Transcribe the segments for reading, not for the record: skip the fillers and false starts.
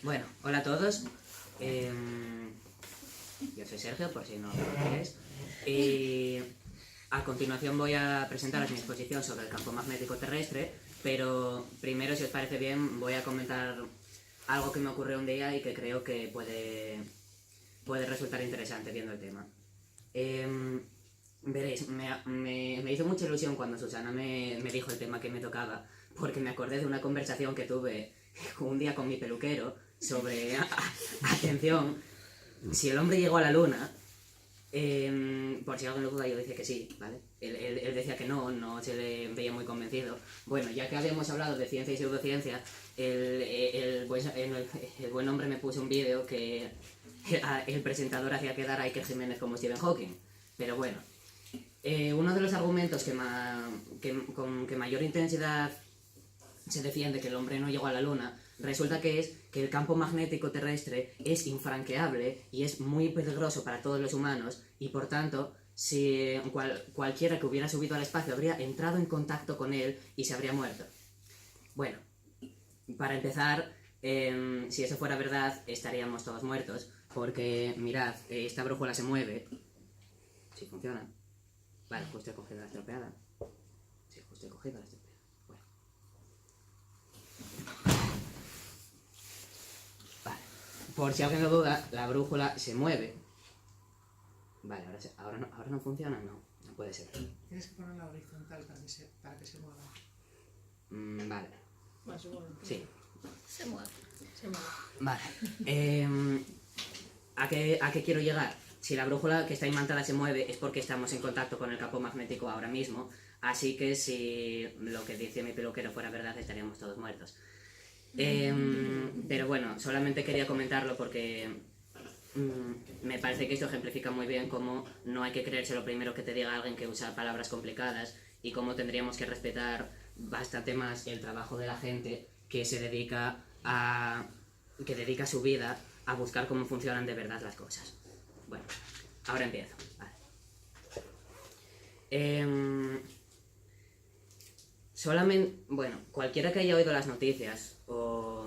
Bueno, hola a todos. Yo soy Sergio, por si no lo conocéis. Y a continuación voy a presentaros mi exposición sobre el campo magnético terrestre, pero primero, si os parece bien, voy a comentar algo que me ocurrió un día y que creo que puede resultar interesante viendo el tema. Veréis, me hizo mucha ilusión cuando Susana me dijo el tema que me tocaba, porque me acordé de una conversación que tuve un día con mi peluquero sobre, atención, si el hombre llegó a la luna. Por si alguien lo duda, yo decía que sí, ¿vale? Él decía que no se le veía muy convencido. Bueno, ya que habíamos hablado de ciencia y pseudociencia, el buen hombre me puso un vídeo que el presentador hacía quedar a Iker Jiménez como Stephen Hawking. Pero bueno, uno de los argumentos con que mayor intensidad se defiende que el hombre no llegó a la luna, resulta que es que el campo magnético terrestre es infranqueable y es muy peligroso para todos los humanos, y por tanto, si cualquiera que hubiera subido al espacio habría entrado en contacto con él y se habría muerto. Bueno, para empezar, si eso fuera verdad, estaríamos todos muertos, porque mirad, esta brújula se mueve. Sí, funciona. Vale, justo he cogido la estropeada. Sí, justo he cogido la estropeada. Bueno. Vale. Por si alguien lo duda, la brújula se mueve. Vale, ahora no funciona, no puede ser. Tienes que ponerla horizontal para que se mueva. Vale. Más o menos. Sí. Se mueve. Vale. ¿A qué quiero llegar? Si la brújula que está imantada se mueve es porque estamos en contacto con el campo magnético ahora mismo, así que si lo que dice mi peluquero fuera verdad, estaríamos todos muertos. Pero bueno, solamente quería comentarlo porque me parece que esto ejemplifica muy bien cómo no hay que creerse lo primero que te diga alguien que usa palabras complicadas, y cómo tendríamos que respetar bastante más el trabajo de la gente que dedica su vida a buscar cómo funcionan de verdad las cosas. Bueno, ahora empiezo. Vale. Bueno, cualquiera que haya oído las noticias o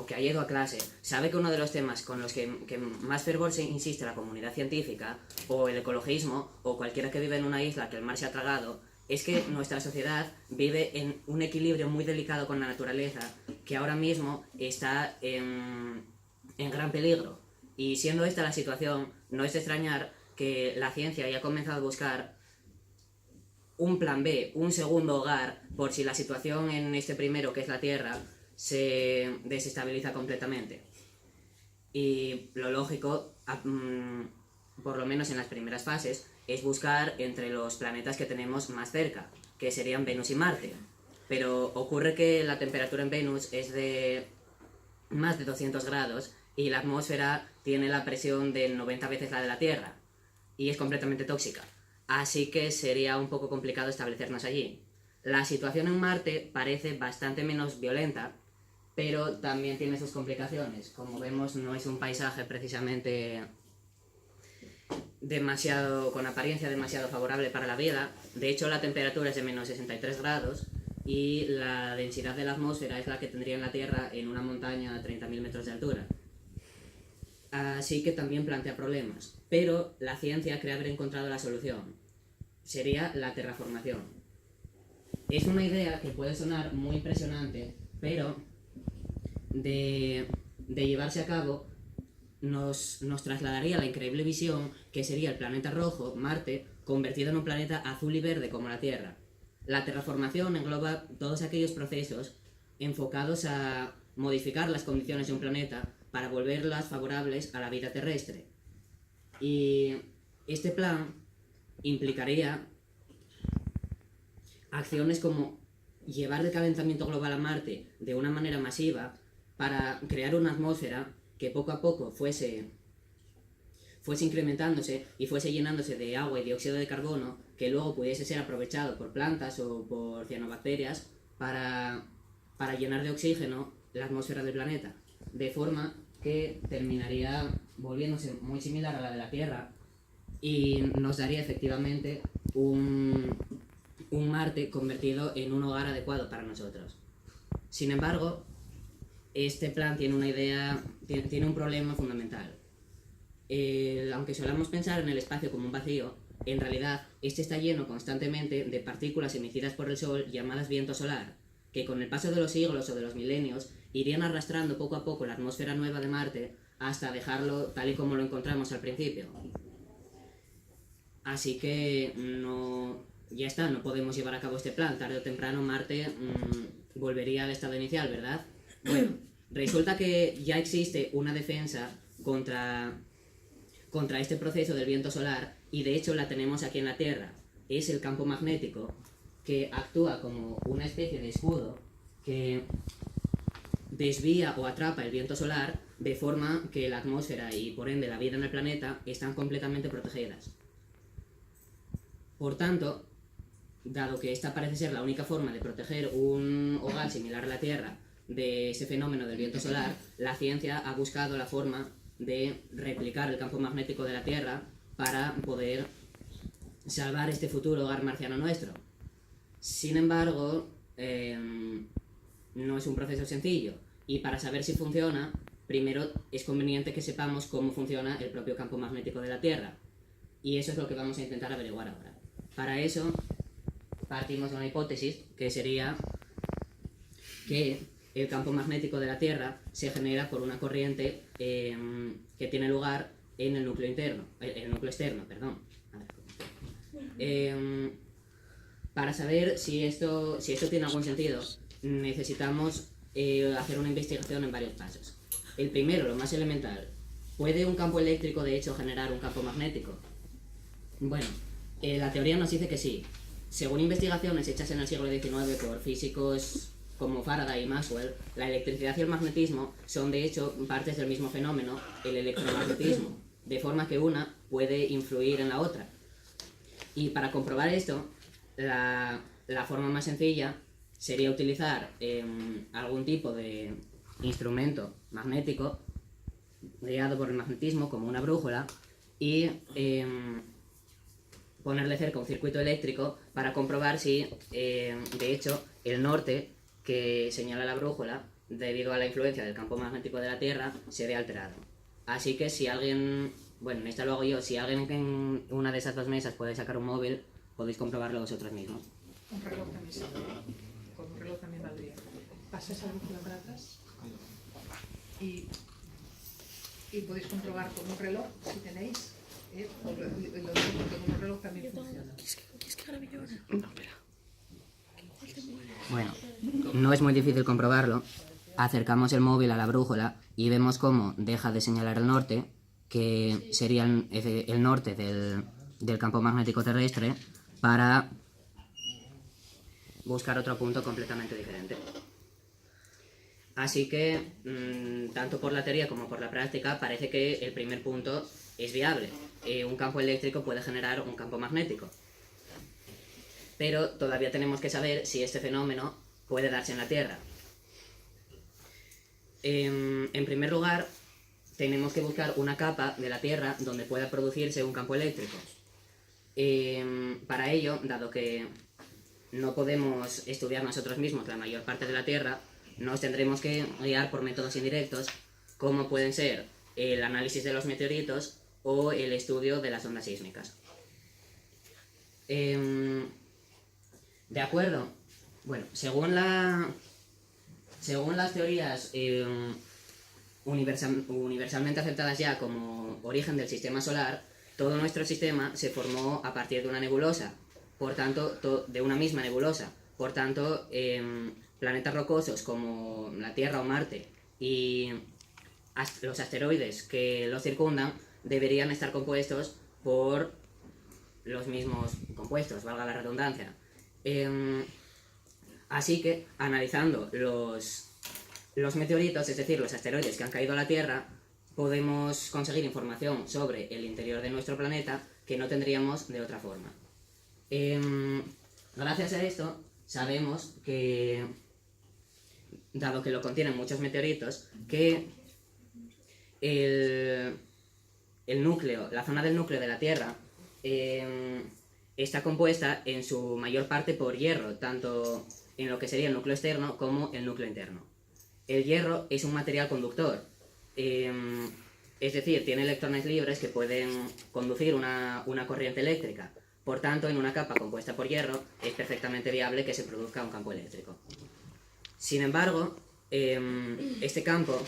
que haya ido a clase sabe que uno de los temas con los que más fervor se insiste la comunidad científica, o el ecologismo, o cualquiera que vive en una isla que el mar se ha tragado, es que nuestra sociedad vive en un equilibrio muy delicado con la naturaleza, que ahora mismo está en gran peligro. Y siendo esta la situación, no es de extrañar que la ciencia haya comenzado a buscar un plan B, un segundo hogar, por si la situación en este primero, que es la Tierra, se desestabiliza completamente. Y lo lógico, por lo menos en las primeras fases, es buscar entre los planetas que tenemos más cerca, que serían Venus y Marte. Pero ocurre que la temperatura en Venus es de más de 200 grados y la atmósfera tiene la presión de 90 veces la de la Tierra, y es completamente tóxica. Así que sería un poco complicado establecernos allí. La situación en Marte parece bastante menos violenta, pero también tiene sus complicaciones. Como vemos, no es un paisaje precisamente con apariencia demasiado favorable para la vida. De hecho, la temperatura es de menos 63 grados y la densidad de la atmósfera es la que tendría en la Tierra en una montaña a 30.000 metros de altura. Así que también plantea problemas. Pero la ciencia cree haber encontrado la solución. Sería la terraformación. Es una idea que puede sonar muy impresionante, pero de llevarse a cabo nos trasladaría a la increíble visión que sería el planeta rojo, Marte, convertido en un planeta azul y verde como la Tierra. La terraformación engloba todos aquellos procesos enfocados a modificar las condiciones de un planeta para volverlas favorables a la vida terrestre. Y este plan implicaría acciones como llevar el calentamiento global a Marte de una manera masiva para crear una atmósfera que poco a poco fuese incrementándose y fuese llenándose de agua y dióxido de carbono, que luego pudiese ser aprovechado por plantas o por cianobacterias para llenar de oxígeno la atmósfera del planeta, de forma que terminaría volviéndose muy similar a la de la Tierra y nos daría efectivamente un Marte convertido en un hogar adecuado para nosotros. Sin embargo, este plan tiene una idea, tiene un problema fundamental. Aunque solamos pensar en el espacio como un vacío, en realidad este está lleno constantemente de partículas emitidas por el Sol llamadas viento solar, que con el paso de los siglos o de los milenios irían arrastrando poco a poco la atmósfera nueva de Marte hasta dejarlo tal y como lo encontramos al principio. Así que ya está, no podemos llevar a cabo este plan. Tarde o temprano Marte volvería al estado inicial, ¿verdad? Bueno, resulta que ya existe una defensa contra este proceso del viento solar, y de hecho la tenemos aquí en la Tierra. Es el campo magnético, que actúa como una especie de escudo que desvía o atrapa el viento solar de forma que la atmósfera y por ende la vida en el planeta están completamente protegidas. Por tanto, dado que esta parece ser la única forma de proteger un hogar similar a la Tierra de ese fenómeno del viento solar, la ciencia ha buscado la forma de replicar el campo magnético de la Tierra para poder salvar este futuro hogar marciano nuestro. Sin embargo, no es un proceso sencillo, y para saber si funciona, primero es conveniente que sepamos cómo funciona el propio campo magnético de la Tierra, y eso es lo que vamos a intentar averiguar ahora. Para eso, partimos de una hipótesis que sería que el campo magnético de la Tierra se genera por una corriente que tiene lugar en el núcleo externo, perdón. Para saber si esto tiene algún sentido, necesitamos hacer una investigación en varios pasos. El primero, lo más elemental: ¿puede un campo eléctrico de hecho generar un campo magnético? Bueno, la teoría nos dice que sí. Según investigaciones hechas en el siglo XIX por físicos como Faraday y Maxwell, la electricidad y el magnetismo son de hecho partes del mismo fenómeno, el electromagnetismo, de forma que una puede influir en la otra. Y para comprobar esto, la forma más sencilla sería utilizar algún tipo de instrumento magnético guiado por el magnetismo, como una brújula, y ponerle cerca un circuito eléctrico para comprobar si, de hecho, el norte que señala la brújula, debido a la influencia del campo magnético de la Tierra, se ve alterado. Así que si alguien, bueno, en esta lo hago yo, si alguien en una de esas dos mesas puede sacar un móvil, podéis comprobarlo vosotros mismos. Un reloj también se con un reloj también valdría. Pasas la brújula para atrás y podéis comprobar con un reloj, si tenéis, lo digo porque con un reloj también funciona. Bueno, no es muy difícil comprobarlo. Acercamos el móvil a la brújula y vemos cómo deja de señalar el norte, que sería el norte del campo magnético terrestre, para buscar otro punto completamente diferente. Así que, tanto por la teoría como por la práctica, parece que el primer punto es viable. Un campo eléctrico puede generar un campo magnético. Pero todavía tenemos que saber si este fenómeno puede darse en la Tierra. En primer lugar, tenemos que buscar una capa de la Tierra donde pueda producirse un campo eléctrico. Para ello, dado que no podemos estudiar nosotros mismos la mayor parte de la Tierra, nos tendremos que guiar por métodos indirectos, como pueden ser el análisis de los meteoritos o el estudio de las ondas sísmicas. De acuerdo. Bueno, según las teorías universalmente aceptadas ya como origen del sistema solar, todo nuestro sistema se formó a partir de una nebulosa, por tanto, de una misma nebulosa. Por tanto, planetas rocosos como la Tierra o Marte y los asteroides que los circundan deberían estar compuestos por los mismos compuestos, valga la redundancia. Así que, analizando los meteoritos, es decir, los asteroides que han caído a la Tierra, podemos conseguir información sobre el interior de nuestro planeta que no tendríamos de otra forma. Gracias a esto, sabemos que, dado que lo contienen muchos meteoritos, que la zona del núcleo de la Tierra está compuesta en su mayor parte por hierro, tanto en lo que sería el núcleo externo como el núcleo interno. el hierro es un material conductor. Es decir, tiene electrones libres que pueden conducir una corriente eléctrica. Por tanto, en una capa compuesta por hierro es perfectamente viable que se produzca un campo eléctrico. Sin embargo, este campo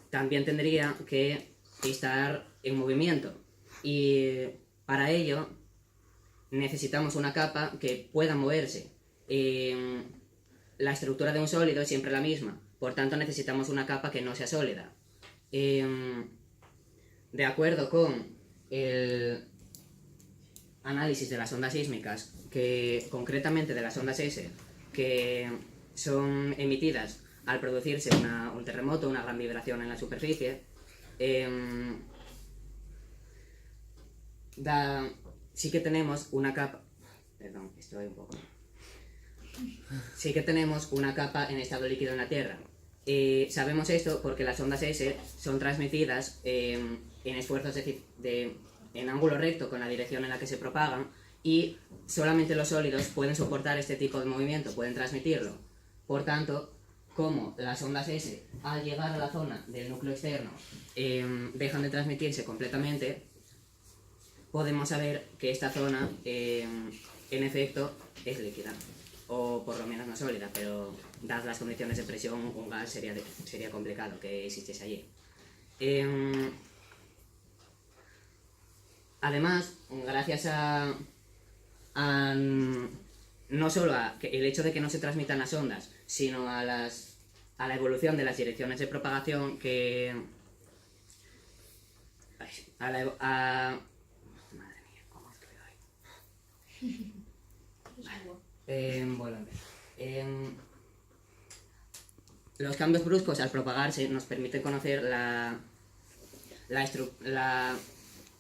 también tendría que estar en movimiento, y para ello necesitamos una capa que pueda moverse. La estructura de un sólido es siempre la misma, por tanto necesitamos una capa que no sea sólida. De acuerdo con el análisis de las ondas sísmicas, que concretamente de las ondas S, que son emitidas al producirse un terremoto, una gran vibración en la superficie, sí que tenemos una capa. Perdón, estoy un poco. Sí que tenemos una capa en estado líquido en la Tierra. Sabemos esto porque las ondas S son transmitidas en esfuerzos en ángulo recto con la dirección en la que se propagan, y solamente los sólidos pueden soportar este tipo de movimiento, pueden transmitirlo. Por tanto, como las ondas S al llegar a la zona del núcleo externo dejan de transmitirse completamente, podemos saber que esta zona en efecto es líquida, o por lo menos no sólida, pero dadas las condiciones de presión, un gas sería complicado que existiese allí. Además, gracias a no solo el hecho de que no se transmitan las ondas, sino a la evolución de las direcciones de propagación madre mía, ¿cómo escribo ahí? Bueno, los cambios bruscos al propagarse nos permiten conocer la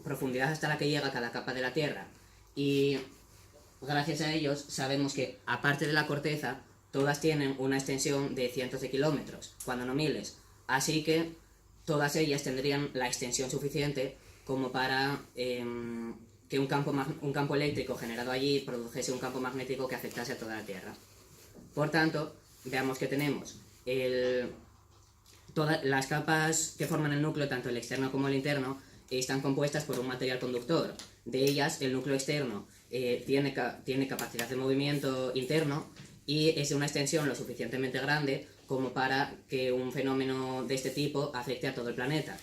profundidad hasta la que llega cada capa de la Tierra, y gracias a ellos sabemos que, aparte de la corteza, todas tienen una extensión de cientos de kilómetros, cuando no miles, así que todas ellas tendrían la extensión suficiente como para que un campo eléctrico generado allí produjese un campo magnético que afectase a toda la Tierra. Por tanto, veamos que tenemos todas las capas que forman el núcleo, tanto el externo como el interno, están compuestas por un material conductor. De ellas, el núcleo externo tiene capacidad de movimiento interno y es de una extensión lo suficientemente grande como para que un fenómeno de este tipo afecte a todo el planeta.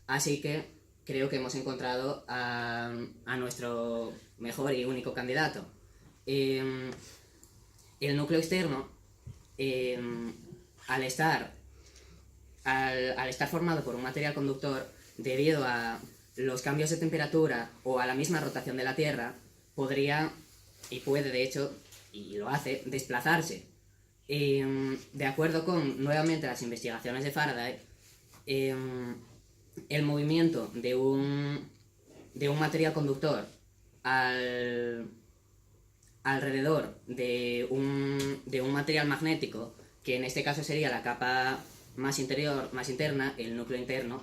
Así que creo que hemos encontrado a nuestro mejor y único candidato. El núcleo externo, al estar formado por un material conductor, debido a los cambios de temperatura o a la misma rotación de la Tierra, podría, y puede de hecho, y lo hace, desplazarse. De acuerdo con, nuevamente, las investigaciones de Faraday, el movimiento de un material conductor alrededor de un material magnético, que en este caso sería la capa más interna, el núcleo interno,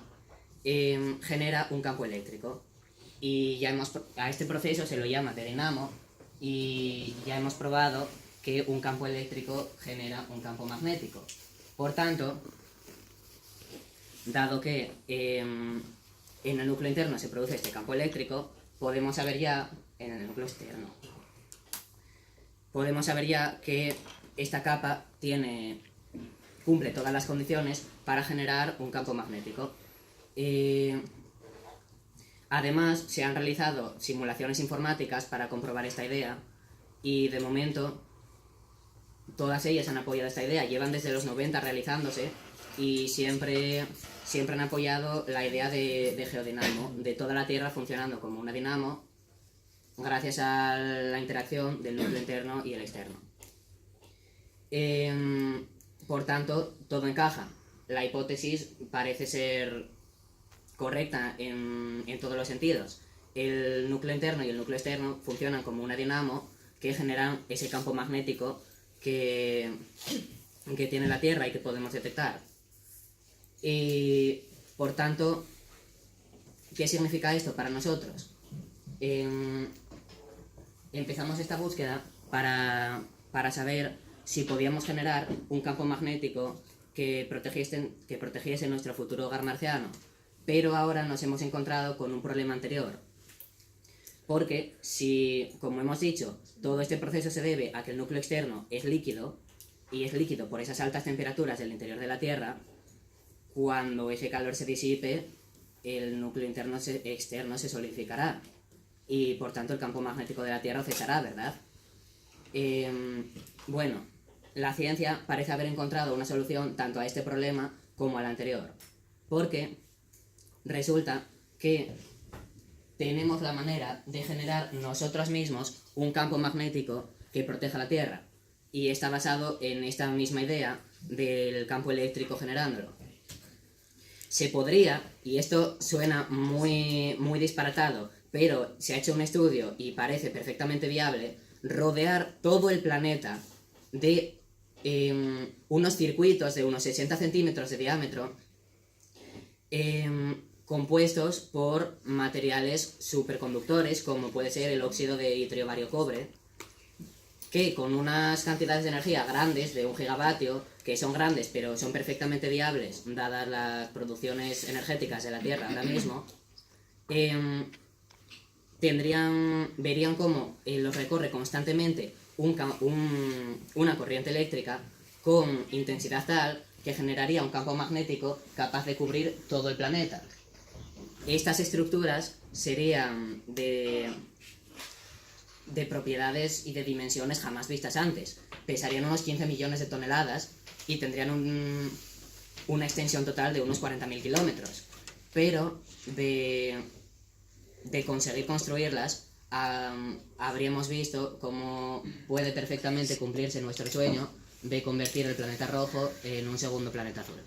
genera un campo eléctrico. Y a este proceso se lo llama de dinamo, y ya hemos probado que un campo eléctrico genera un campo magnético. Por tanto, dado que en el núcleo interno se produce este campo eléctrico, podemos saber ya, en el núcleo externo, podemos saber ya que esta capa cumple todas las condiciones para generar un campo magnético. Además, se han realizado simulaciones informáticas para comprobar esta idea, y de momento todas ellas han apoyado esta idea. Llevan desde los 90 realizándose, y siempre han apoyado la idea de geodinamo, de toda la Tierra funcionando como una dinamo gracias a la interacción del núcleo interno y el externo. Por tanto, todo encaja. La hipótesis parece ser correcta en todos los sentidos. El núcleo interno y el núcleo externo funcionan como una dinamo que generan ese campo magnético que tiene la Tierra y que podemos detectar. Y por tanto, ¿qué significa esto para nosotros? Empezamos esta búsqueda para saber si podíamos generar un campo magnético que protegiese nuestro futuro hogar marciano, pero ahora nos hemos encontrado con un problema anterior. Porque si, como hemos dicho, todo este proceso se debe a que el núcleo externo es líquido, y es líquido por esas altas temperaturas del interior de la Tierra, cuando ese calor se disipe, el núcleo externo se solidificará, y por tanto el campo magnético de la Tierra cesará, ¿verdad? Bueno, la ciencia parece haber encontrado una solución tanto a este problema como al anterior, porque resulta que tenemos la manera de generar nosotros mismos un campo magnético que proteja la Tierra, y está basado en esta misma idea del campo eléctrico generándolo. Se podría, y esto suena muy disparatado, pero se ha hecho un estudio y parece perfectamente viable, rodear todo el planeta de unos circuitos de unos 60 centímetros de diámetro, compuestos por materiales superconductores, como puede ser el óxido de itrio bario cobre, que con unas cantidades de energía grandes, de 1 gigavatio, que son grandes pero son perfectamente viables, dadas las producciones energéticas de la Tierra ahora mismo, verían cómo los recorre constantemente una corriente eléctrica con intensidad tal que generaría un campo magnético capaz de cubrir todo el planeta. Estas estructuras serían de propiedades y de dimensiones jamás vistas antes. Pesarían unos 15 millones de toneladas y tendrían una extensión total de unos 40.000 kilómetros. Pero de conseguir construirlas, habríamos visto cómo puede perfectamente cumplirse nuestro sueño de convertir el planeta rojo en un segundo planeta azul.